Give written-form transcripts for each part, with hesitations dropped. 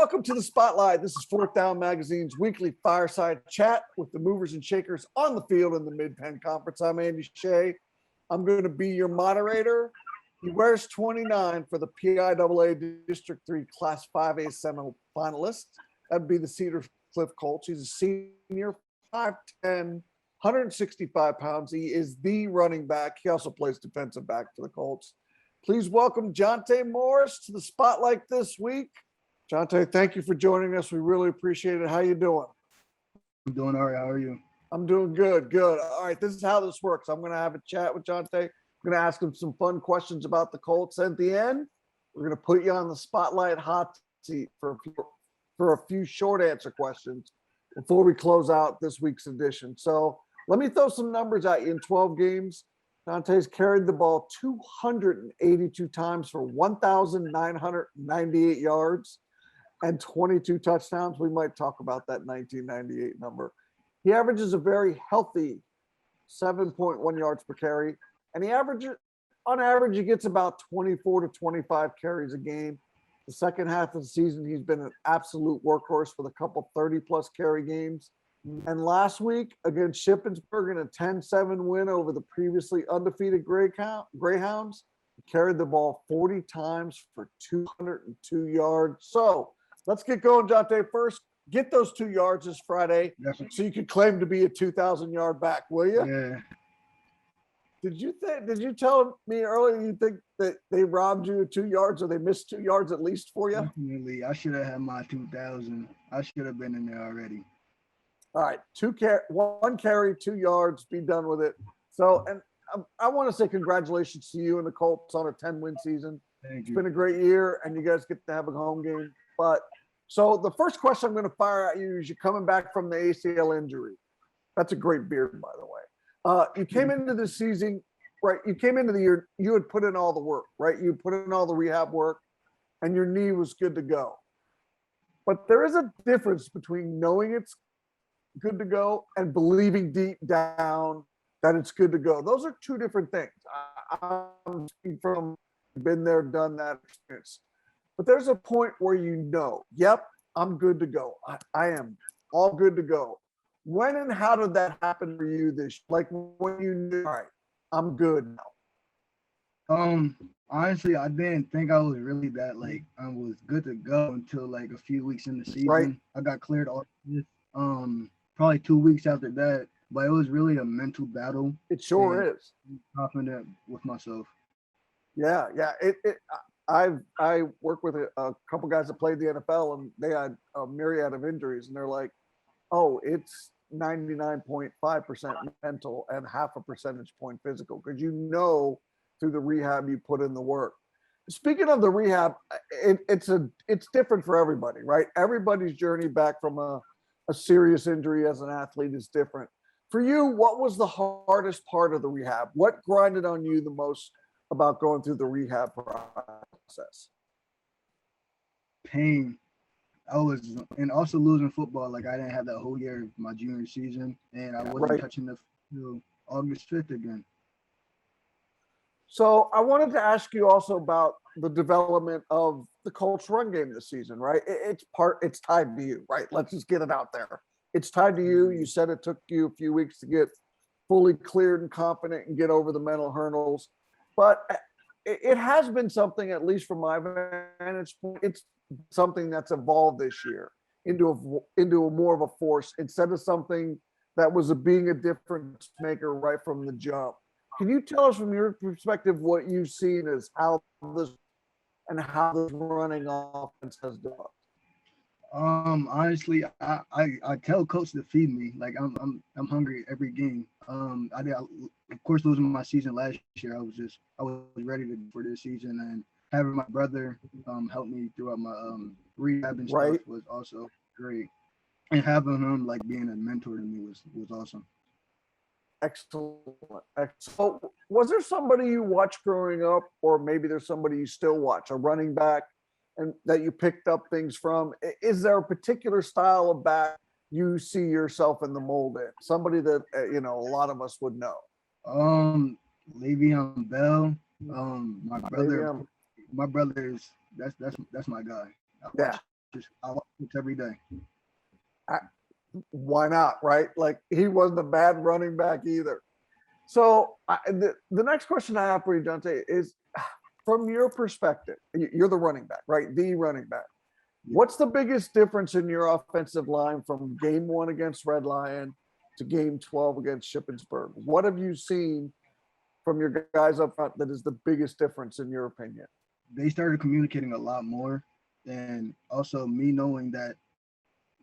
Welcome to the Spotlight. This is Fourth Down Magazine's weekly fireside chat with the movers and shakers on the field in the Mid-Penn Conference. I'm Andy Shay. I'm going to be your moderator. He wears 29 for the PIAA District 3 Class 5A semifinalist. That'd be the Cedar Cliff Colts. He's a senior, 5'10", 165 pounds. He is the running back. He also plays defensive back for the Colts. Please welcome Jontae Morris to the Spotlight this week. Jontae, thank you for joining us. We really appreciate it. How you doing? I'm doing all right. How are you? I'm doing good. All right, this is how this works. I'm going to have a chat with Jontae. I'm going to ask him some fun questions about the Colts. At the end, we're going to put you on the Spotlight hot seat for a few short answer questions before we close out this week's edition. So let me throw some numbers at you. In 12 games, Jontae's carried the ball 282 times for 1,998 yards and 22 touchdowns. We might talk about that 1998 number. He averages a very healthy 7.1 yards per carry, and on average, he gets about 24 to 25 carries a game. The second half of the season, he's been an absolute workhorse with a couple 30-plus carry games. And last week against Shippensburg in a 10-7 win over the previously undefeated Greyhounds, he carried the ball 40 times for 202 yards. So let's get going, Jontae. First, get those 2 yards this Friday so you could claim to be a 2,000-yard back, will you? Yeah. Did you tell me earlier you think that they robbed you of 2 yards or they missed 2 yards at least for you? Definitely. I should have had my 2,000. I should have been in there already. All right, one carry, 2 yards, be done with it. So, and I want to say congratulations to you and the Colts on a 10-win season. Thank you. It's been a great year, and you guys get to have a home game. But so the first question I'm going to fire at you is you're coming back from the ACL injury. That's a great beard, by the way. You came into the season, right? You came into the year, you had put in all the work, right? You put in all the rehab work, and your knee was good to go. But there is a difference between knowing it's good to go and believing deep down that it's good to go. Those are two different things. I'm speaking from been there, done that experience. But there's a point where you know, yep, I'm good to go. I am all good to go. When and how did that happen for you this? Like when you knew, all right, I'm good now. Honestly, I didn't think I was really that I was good to go until like a few weeks in the season. Right. I got cleared off this. Probably 2 weeks after that, but it was really a mental battle. It sure is. I'm confident with myself. Yeah. I work with a couple guys that played the NFL, and they had a myriad of injuries, and they're like, "Oh, it's 99.5% mental and half a percentage point physical," because you know through the rehab you put in the work. Speaking of the rehab, it's different for everybody, right? Everybody's journey back from a serious injury as an athlete is different. For you, what was the hardest part of the rehab? What grinded on you the most about going through the rehab process? Pain. And also losing football. Like I didn't have that whole year of my junior season, and I wasn't touching the field August 5th again. So I wanted to ask you also about the development of the Colts run game this season, right? It's tied to you, right? Let's just get it out there. It's tied to you. You said it took you a few weeks to get fully cleared and confident and get over the mental hurdles. But it has been something, at least from my vantage point, it's something that's evolved this year into a more of a force instead of something that was being a difference maker right from the jump. Can you tell us from your perspective what you've seen as how this running offense has developed? Honestly, I tell coach to feed me. Like I'm hungry every game. I did, of course, losing my season last year. I was ready for this season, and having my brother help me throughout my rehab and stuff was also great. And having him being a mentor to me was awesome. Excellent. So, was there somebody you watched growing up, or maybe there's somebody you still watch, a running back, and that you picked up things from? Is there a particular style of back you see yourself in the mold in? Somebody that a lot of us would know. Le'Veon Bell. My brother is that's my guy. Yeah. I watch it every day. Why not, right? Like he wasn't a bad running back either. So the next question I have for you, Jontae, is from your perspective, you're the running back, right? The running back. What's the biggest difference in your offensive line from game 1 against Red Lion to game 12 against Shippensburg? What have you seen from your guys up front that is the biggest difference in your opinion? They started communicating a lot more, and also me knowing that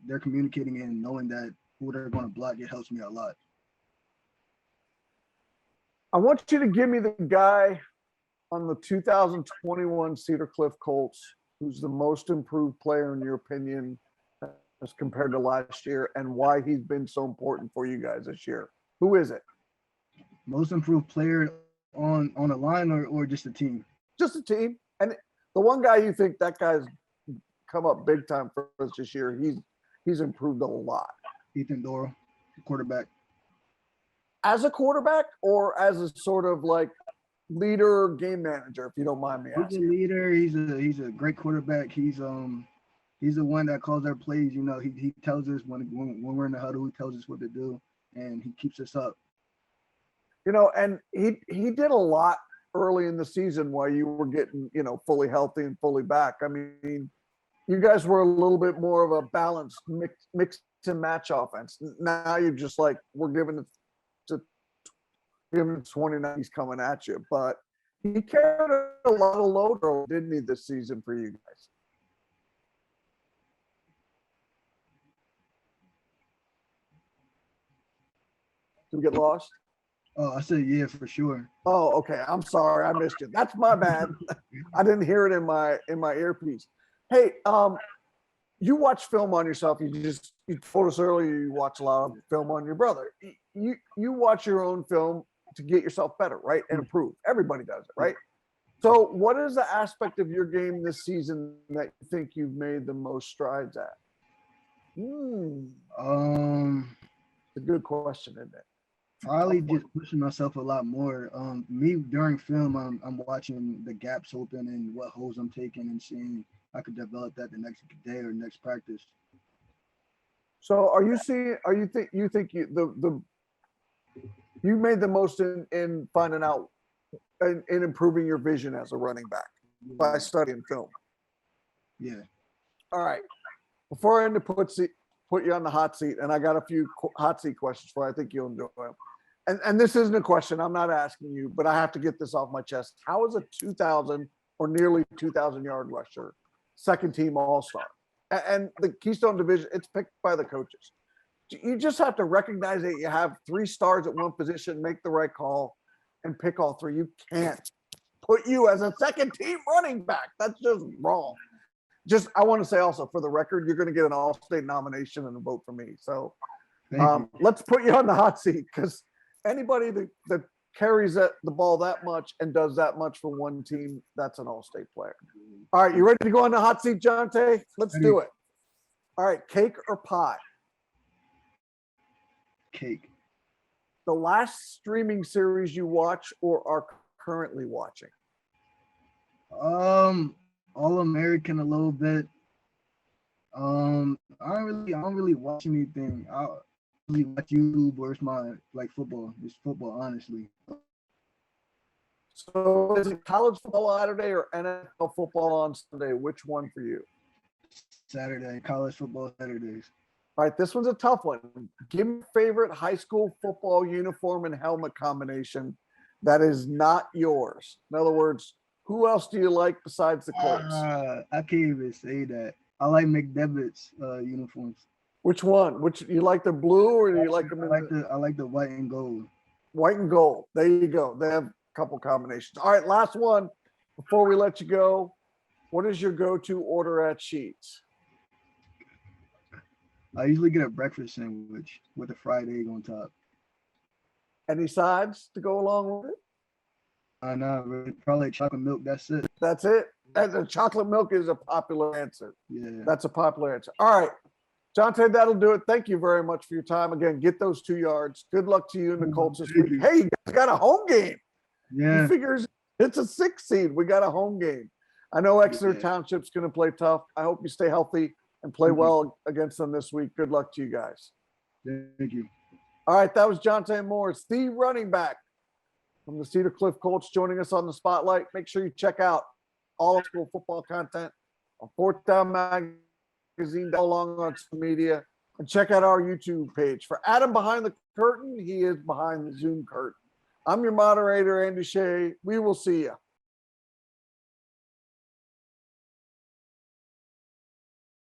they're communicating and knowing that who they're going to block, it helps me a lot. I want you to give me the guy on the 2021 Cedar Cliff Colts who's the most improved player in your opinion as compared to last year, and why he's been so important for you guys this year. Who is it? Most improved player on a line or just a team? Just a team. And the one guy you think that guy's come up big time for us this year, he's improved a lot. Ethan Doral, quarterback. As a quarterback or as a sort of like leader, game manager, if you don't mind me asking? He's a leader. He's a great quarterback. He's the one that calls our plays. You know, he tells us when we're in the huddle, he tells us what to do, and he keeps us up. You know, and he did a lot early in the season while you were getting, fully healthy and fully back. I mean, you guys were a little bit more of a balanced mix and match offense. Now you're just like, we're giving it to 29, he's coming at you. But he carried a lot of load early, didn't he, this season for you guys? Did we get lost? Oh, I said yeah, for sure. Oh, okay. I'm sorry, I missed you. That's my bad. I didn't hear it in my earpiece. Hey, you watch film on yourself. You told us earlier you watch a lot of film on your brother. You watch your own film to get yourself better, right, and improve. Everybody does it, right? So, what is the aspect of your game this season that you think you've made the most strides at? It's a good question, isn't it? Probably just pushing myself a lot more. Me during film, I'm watching the gaps open and what holes I'm taking and seeing I could develop that the next day or next practice. So you think you made the most in finding out in improving your vision as a running back by studying film? Yeah. All right. Before I end to put you on the hot seat, and I got a few hot seat questions for you. I think you'll enjoy them. And this isn't a question. I'm not asking you, but I have to get this off my chest. How is a 2,000 or nearly 2,000 yard rusher second team All-Star? And the Keystone Division, it's picked by the coaches. You just have to recognize that you have 3 stars at one position, make the right call, and pick all 3. You can't put you as a second team running back. That's just wrong. I want to say also, for the record, you're going to get an All-State nomination and a vote for me. So let's put you on the hot seat, because anybody that carries the ball that much and does that much for one team, that's an All-State player. All right, you ready to go on the hot seat, Jontae? Let's do it. All right, cake or pie? Cake. The last streaming series you watch or are currently watching? All American a little bit. I don't really watch anything. I really watch YouTube, or it's my football. It's football, honestly. So is it college football Saturday or NFL football on Sunday? Which one for you? Saturday, college football Saturdays. All right, this one's a tough one. Give me your favorite high school football uniform and helmet combination that is not yours. In other words, who else do you like besides the Colts? I can't even say that. I like McDevitt's uniforms. Which one? You like the blue, or do you like them? I like the white and gold. White and gold. There you go. They have a couple combinations. All right, last one before we let you go. What is your go-to order at Sheetz? I usually get a breakfast sandwich with a fried egg on top. Any sides to go along with it? No, probably chocolate milk. That's it. That's it. And the chocolate milk is a popular answer. Yeah. That's a popular answer. All right. Jontae, that'll do it. Thank you very much for your time. Again, get those 2 yards. Good luck to you and the Colts this week. Hey, you guys got a home game. Yeah. You figures it's a 6 seed. We got a home game. I know Exeter Township's going to play tough. I hope you stay healthy. and play Thank you. well against them this week. Good luck to you guys. Thank you. All right, that was Jontae Morris, the running back from the Cedar Cliff Colts, joining us on the spotlight. Make sure you check out all of school football content on Fourth Down Magazine, along on social media, and check out our YouTube page. For Adam behind the curtain, he is behind the Zoom curtain. I'm your moderator, Andy Shay. We will see you.